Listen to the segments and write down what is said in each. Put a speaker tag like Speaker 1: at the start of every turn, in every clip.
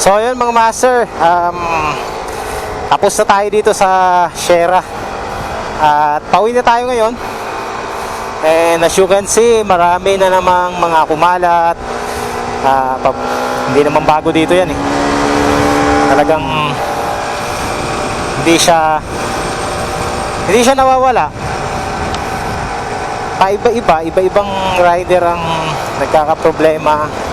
Speaker 1: So ayun mga master, tapos na tayo dito sa Sierra. At pauwi na tayo ngayon. And as you can see, marami na namang mga kumalat. Hindi naman bago dito yan eh. Talagang hindi siya nawawala. Iba-ibang rider ang nagkakaproblema.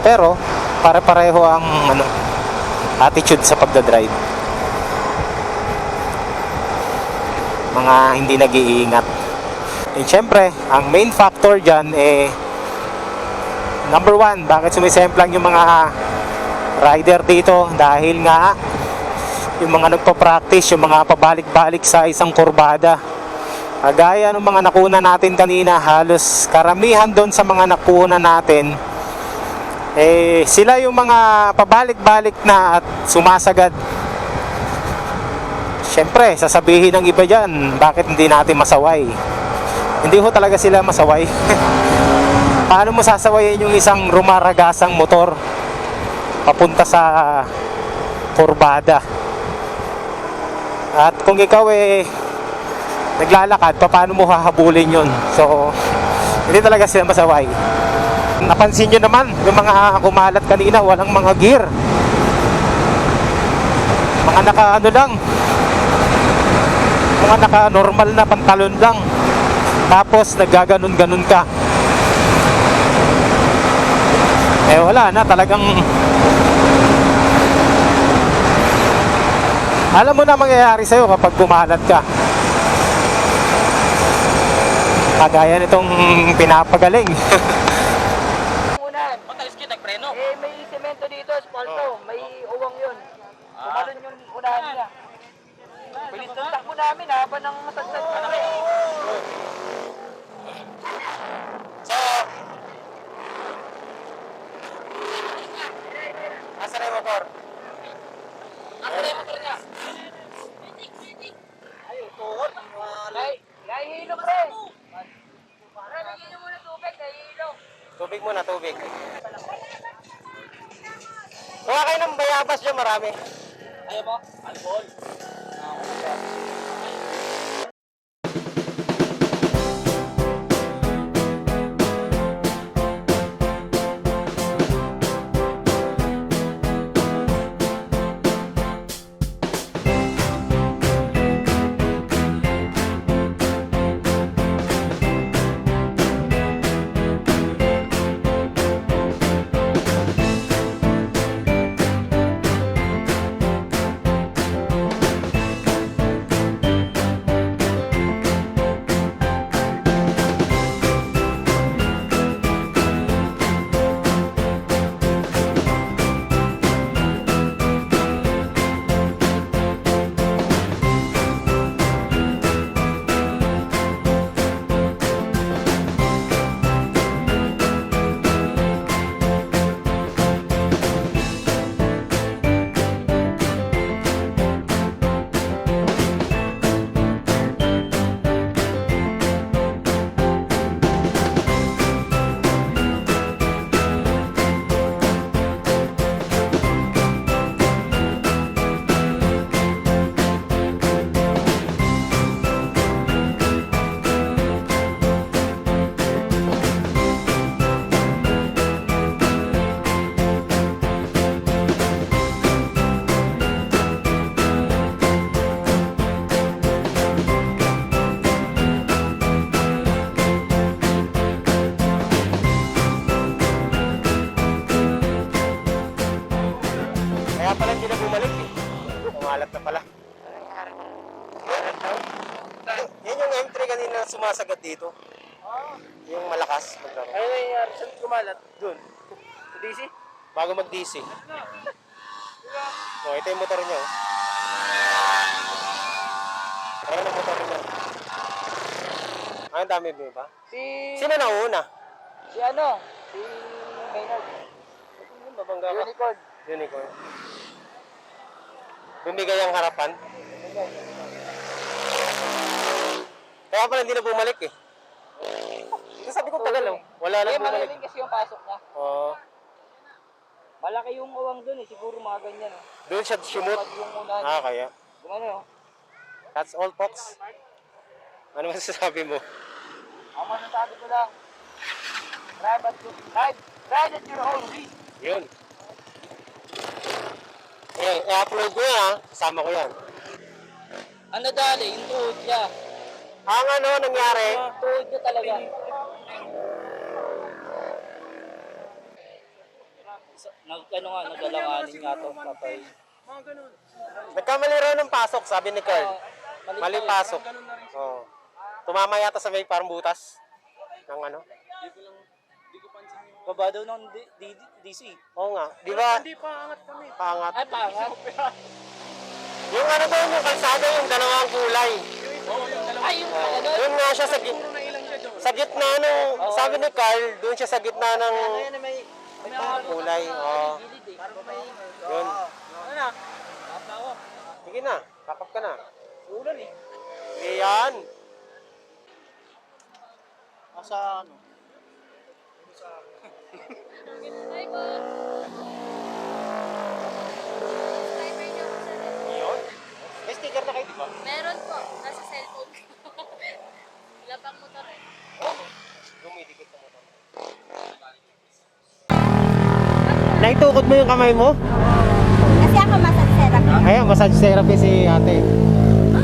Speaker 1: Pero pare-pareho ang attitude sa pagdadrive. Mga hindi nag-iingat. And syempre, ang main factor dyan number one, bakit sumisemplang yung mga rider dito? Dahil nga yung mga nagpa-practice, yung mga pabalik-balik sa isang kurbada. Gaya ng mga nakuna natin kanina, halos karamihan doon sa mga nakuna natin, sila yung mga pabalik-balik na at sumasagad. Siyempre, sasabihin ng iba dyan, bakit hindi natin masaway? Hindi ho talaga sila masaway. Paano mo sasawayin yung isang rumaragasang motor papunta sa kurbada? At kung ikaw naglalakad, paano mo hahabulin yun? So, hindi talaga sila masaway. Napansin nyo naman, yung mga kumalat kanina, walang mga gear. Mga naka-normal na pantalon lang. Tapos, naggaganon-ganon ka. Wala na, talagang alam mo na mangyayari sa'yo kapag kumalat ka. Kagaya nitong pinapagaling.
Speaker 2: May semento dito, asfalto. May uwang yun. Tumalon yung unahan niya. Bilis ng takbo namin habang ng masagsag.
Speaker 1: So, asa na yung motor?
Speaker 2: Asa na yung motor niya? Ay, tuhod. Nahihilo pre. Pre, bigyan muna tubig, nahihilo.
Speaker 1: Tubig muna, tubig. Kuha kayo ng bayabas dyan, marami.
Speaker 2: Ayaw mo? Alcohol.
Speaker 1: Kaya pala hindi na bumalik eh. Kumalat na pala. Yan yung M3 kanina sumasagad dito. Yung malakas maglaro.
Speaker 2: Ay, nangyayari saan kumalat?
Speaker 1: Doon.
Speaker 2: Sa DC?
Speaker 1: Bago mag-DC. Ito yung motor niya. Ayan ang motor niya. Ang dami ba? Sino nauna?
Speaker 2: Si Maynard.
Speaker 1: Babangga ka.
Speaker 2: Unicorn.
Speaker 1: Unicorn. Bumigay ang harapan. Kaya pala hindi na bumalik eh. sabi ko tagal oh. Wala lang bumalik.
Speaker 2: Malalim kasi yung pasok niya.
Speaker 1: Oo.
Speaker 2: Malaki yung uwang dun eh, siguro mga ganyan oh.
Speaker 1: Doon siya sumut.
Speaker 2: Pag yung unahan.
Speaker 1: Kaya.
Speaker 2: Gumano oh.
Speaker 1: That's all, folks. Ano masasabi mo?
Speaker 2: Ang masasabi ko lang, ride at your own risk.
Speaker 1: Yun. I-upload ko yan ha. Kasama ko yan.
Speaker 2: Ano dali, yung tuhod niya.
Speaker 1: Ang ano nangyari?
Speaker 2: Tuhod niya talaga. Nagalanganin nga to, papay.
Speaker 1: Nagkamali raw ng pasok, sabi ni Carl. Mali pasok. Oo. Tumama yata sa may parang butas. Ng ano?
Speaker 2: Baba daw ng DC.
Speaker 1: Oo nga. Di ba?
Speaker 3: Hindi pa angat kami.
Speaker 1: Pangat.
Speaker 2: Ay, pangat.
Speaker 1: Yung ano doon, yung kalsada, yung dalawang kulay.
Speaker 2: Ay, yung pala doon.
Speaker 1: Doon nga siya sa gitna ng, sabi ni Carl, doon siya sa gitna ng kulay. Oo. Yun.
Speaker 2: Ano na?
Speaker 1: Sige na, kakap ka na.
Speaker 2: Ulan eh.
Speaker 1: Hindi yan.
Speaker 2: Asa ano?
Speaker 1: Yun. May sticker na kayo, di ba?
Speaker 4: Meron po, nasa cellphone ko. Wala pang motor eh.
Speaker 1: Dumidikit sa motor. Naitukod mo yung kamay mo?
Speaker 5: Kasi ako massage therapy.
Speaker 1: Ayan, massage therapy si ate.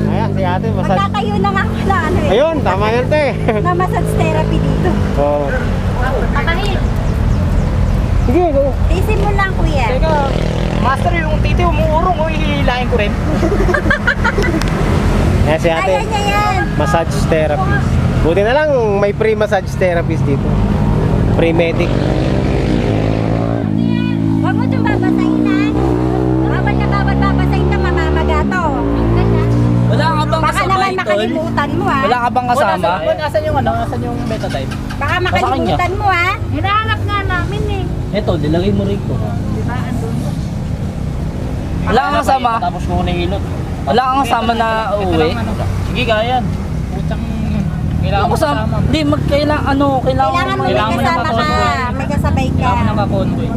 Speaker 1: Ayan, si ate, massage.
Speaker 5: Magkakayo na nga ako na ano eh.
Speaker 1: Ayun, tama yun, te.
Speaker 5: Na massage therapy dito.
Speaker 1: Oo.
Speaker 5: Pakahit.
Speaker 1: Sige, go.
Speaker 5: Isin mo lang kuya.
Speaker 2: Teka, master yung titi umuurong o hihilain ko rin.
Speaker 1: Ayan si ate.
Speaker 5: Kaya niya yan.
Speaker 1: Massage therapist. Buti na lang may free massage therapist dito. Free medic.
Speaker 5: Huwag mo itong babasahin ha. Bawal na bawal babasahin ito, mamamagato.
Speaker 2: Wala ka bang
Speaker 5: Baka
Speaker 2: kasama
Speaker 5: naman
Speaker 2: ito?
Speaker 5: makalimutan mo ha.
Speaker 2: Wala ka bang kasama? Asan yung ano? Asan yung metatype?
Speaker 5: Baka makalimutan mo ha. Hinahanap nga namin eh.
Speaker 2: Ito, dilagay mo rito. Wala kang kasama. Tapos mo na hilot. Wala kang kasama na uuwi. Sige, kaya yan. Kailangan mo kasama. Hindi, kailangan
Speaker 5: Kailangan mo may kasama ka. May kasabay ka.
Speaker 2: Kailangan mo nakakonvoy.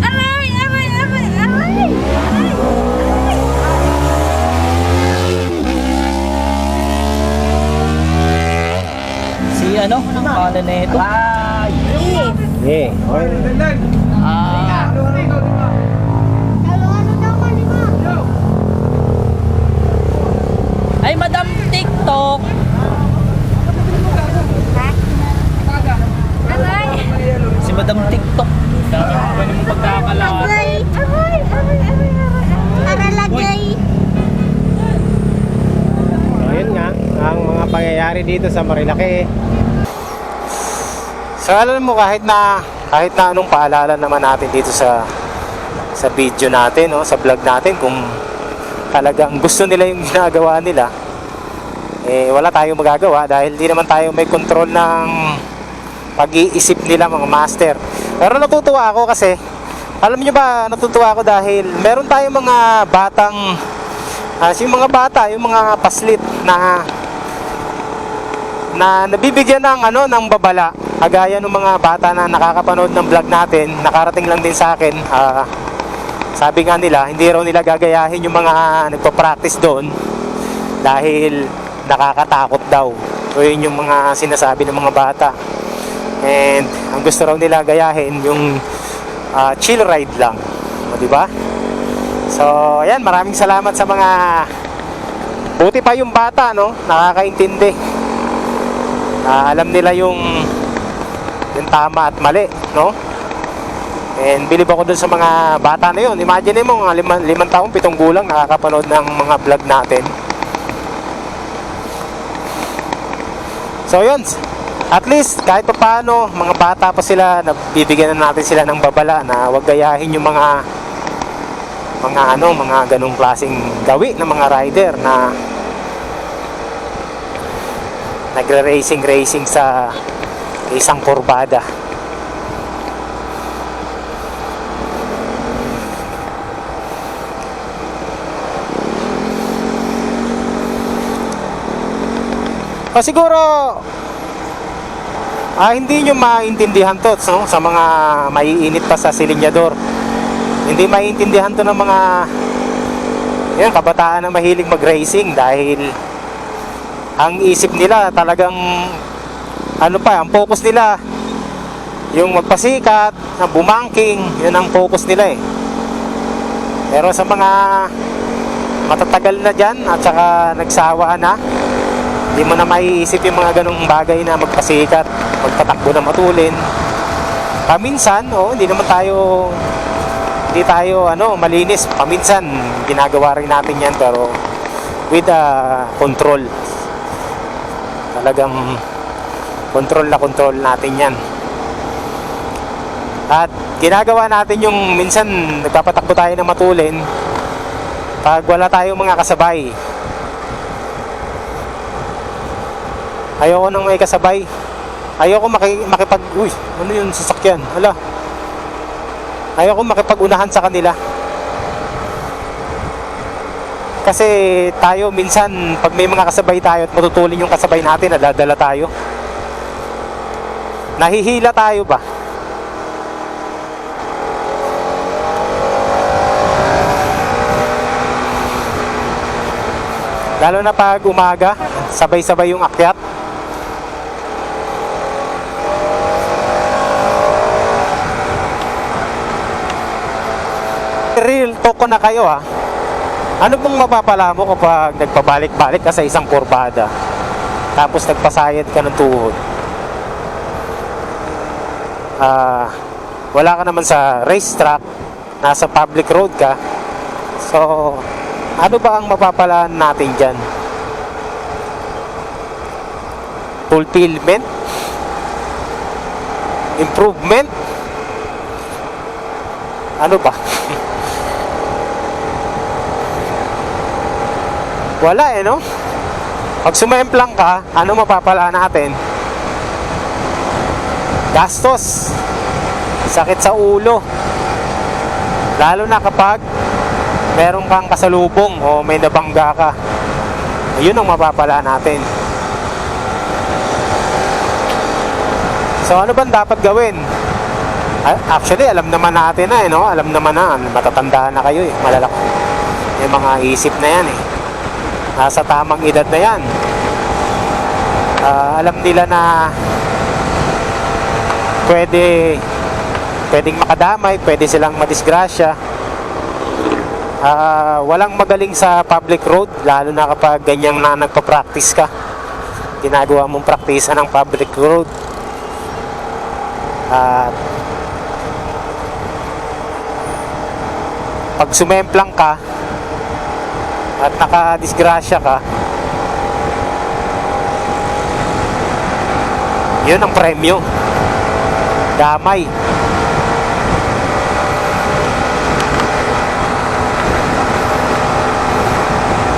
Speaker 5: Aray! Aray! Aray! Aray!
Speaker 2: Si ano? Pangalan na ito?
Speaker 5: Yes.
Speaker 2: Ay, Madam TikTok!
Speaker 5: Aray!
Speaker 2: Si Madam TikTok.
Speaker 5: Aray! Aray! Aray! Aray! Aralagay!
Speaker 1: So, yun nga, ang mga pangyayari dito sa Marilake. So, alam mo, kahit na anong paalala naman natin dito sa video natin, no, sa vlog natin, kung talagang gusto nila yung ginagawa nila, wala tayong magagawa dahil di naman tayo may control ng pag-iisip nila, mga master. Pero natutuwa ako kasi, alam niyo ba, natutuwa ako dahil meron tayong mga batang yung mga bata, yung mga paslit na nabibigyan ng babala, kagaya ng mga bata na nakakapanood ng vlog natin. Nakarating lang din sa akin, sabi nga nila, hindi raw nila gagayahin yung mga nagpa-practice doon dahil nakakatakot daw. So yun yung mga sinasabi ng mga bata. And ang gusto raw nila gayahin yung chill ride lang. O, diba? So, ayan, maraming salamat sa mga buti pa yung bata, no? Nakakaintindi. Alam nila yung tama at mali, no? And bilib ako dun sa mga bata na yun. Imagine mo, mga 5 taong, 7 gulang nakakapanood ng mga vlog natin. So, yun. At least, kahit pa paano, mga bata pa sila, nabibigyan na natin sila ng babala na huwag gayahin yung mga ganong klaseng gawi ng mga rider na nagre-racing sa isang kurbada. O siguro Hindi nyo maintindihan to, no? Sa mga maiinit pa sa silinyador. Hindi maintindihan to ng mga kabataan na mahilig mag-racing dahil ang isip nila talagang ang focus nila yung magpasikat, ang bumangking, yun ang focus nila eh. Pero sa mga matatagal na dyan at saka nagsawa na, hindi mo na maiisip yung mga ganong bagay na magpasikat, magpatakbo na matulin. Paminsan, hindi tayo malinis. Paminsan, ginagawa rin natin yan pero with control. Talagang control natin yan. At ginagawa natin yung minsan nagpapatakbo tayo ng matulin pag wala tayong mga kasabay. Ayoko nang may kasabay. Ayoko makipag... Uy, ano yun sasakyan? Hala. Ayoko makipag-unahan sa kanila. Kasi tayo minsan, pag may mga kasabay tayo at matutulin yung kasabay natin, nadadala tayo. Nahihila tayo ba? Lalo na pag umaga, sabay-sabay yung akyat. Real talk ko na kayo ha. Ano bang mapapala mo kapag nagpabalik-balik ka sa isang kurbada tapos nagpasayad ka ng tuhod? Wala ka naman sa racetrack, nasa public road ka. So ano ba ang mapapalaan natin dyan? Fulfillment? Improvement? Ano ba? Wala no? Pag sumemplang ka, ano mapapalaan natin? Gastos. Sakit sa ulo. Lalo na kapag meron kang kasalubong o may nabangga ka. Yun ang mapapala natin. So ano bang dapat gawin? Actually alam naman natin na no? Alam naman na, matatanda na kayo malalaki. Yung mga isip na yan nasa tamang edad na yan. Alam nila na pwedeng makadamay, pwede silang madisgrasya. Walang magaling sa public road, lalo na kapag ganyang na nagpa-practice ka, ginagawa mong praktisa ng public road. Pag sumemplang ka at nakadisgrasya ka, yun ang premyo, damay.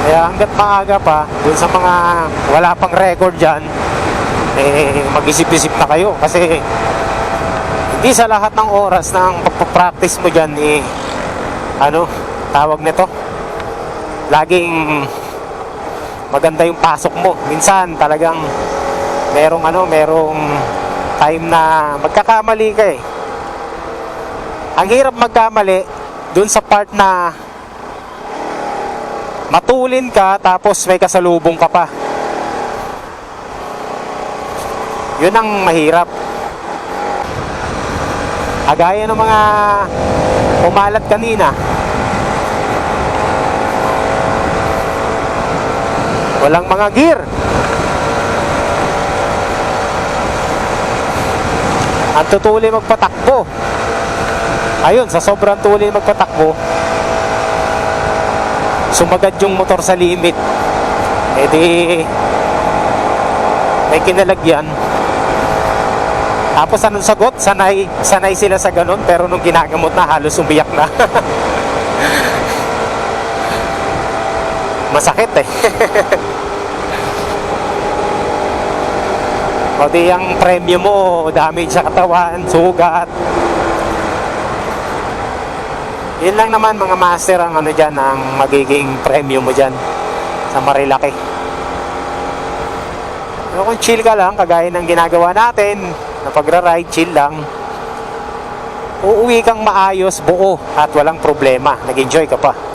Speaker 1: Kaya hanggat maaga pa, dun sa mga wala pang record dyan, mag-isip-isip na kayo. Kasi hindi sa lahat ng oras ng pagpapractice mo dyan, tawag nito, laging maganda yung pasok mo. Minsan talagang merong time na magkakamali ka Ang hirap magkamali dun sa part na matulin ka tapos may kasalubong ka pa. Yun ang mahirap. Agaya ng mga umalat kanina, walang mga gear. Ang tutuli magpatakbo. Ayun, sa sobrang tuli magpatakbo, sumagad yung motor sa limit. May kinalagyan. Tapos anong sagot? Sanay sila sa ganun, pero nung ginagamot na, halos umiyak na. Masakit O di ang premyo mo, damage sa katawan, sugat. Yun lang naman mga master ang dyan, ang magiging premyo mo dyan sa Marilaki. Pero kung chill ka lang, kagaya ng ginagawa natin, na pagra-ride, chill lang, uuwi kang maayos, buo, at walang problema. Nag-enjoy ka pa.